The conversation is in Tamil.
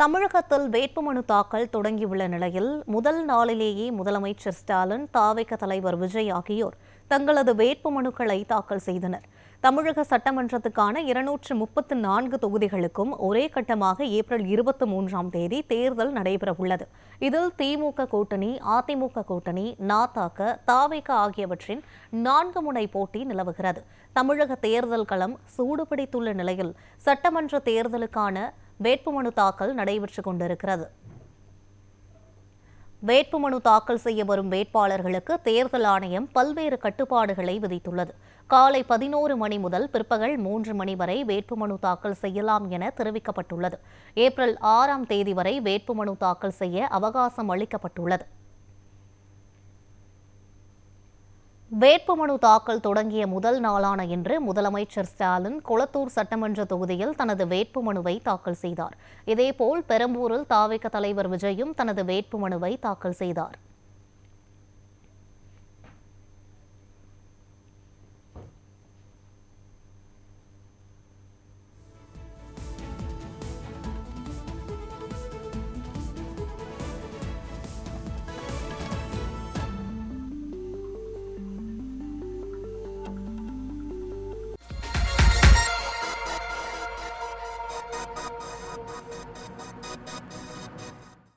தமிழகத்தில் வேட்புமனு தாக்கல் தொடங்கியுள்ள நிலையில் முதல் நாளிலேயே முதலமைச்சர் ஸ்டாலின், தாவேக தலைவர் விஜய் ஆகியோர் தங்களது வேட்புமனுக்களை தாக்கல் செய்தனர். தமிழக சட்டமன்றத்துக்கான 234 தொகுதிகளுக்கும் ஒரே கட்டமாக ஏப்ரல் 23ஆம் தேதி தேர்தல் நடைபெறவுள்ளது. இதில் திமுக கூட்டணி, அதிமுக கூட்டணி, நாதாக, தாவேக ஆகியவற்றின் 4 முனை போட்டி நிலவுகிறது. தமிழக தேர்தல் களம் சூடுபிடித்துள்ள நிலையில் சட்டமன்ற தேர்தலுக்கான வேட்புமனு தாக்கல் நடைபெற்றுக் கொண்டிருக்கிறது. வேட்புமனு தாக்கல் செய்ய வரும் வேட்பாளர்களுக்கு தேர்தல் ஆணையம் பல்வேறு கட்டுப்பாடுகளை விதித்துள்ளது. காலை 11 மணி முதல் பிற்பகல் 3 மணி வரை வேட்புமனு தாக்கல் செய்யலாம் என தெரிவிக்கப்பட்டுள்ளது. ஏப்ரல் 6ஆம் தேதி வரை வேட்புமனு தாக்கல் செய்ய அவகாசம் அளிக்கப்பட்டுள்ளது. வேட்புமனு தாக்கல் தொடங்கிய முதல் நாளான இன்று முதலமைச்சர் ஸ்டாலின் கொளத்தூர் சட்டமன்ற தொகுதியில் தனது வேட்புமனுவை தாக்கல் செய்தார். இதேபோல் பெரம்பூரில் தாவேக தலைவர் விஜயும் தனது வேட்புமனுவை தாக்கல் செய்தார்.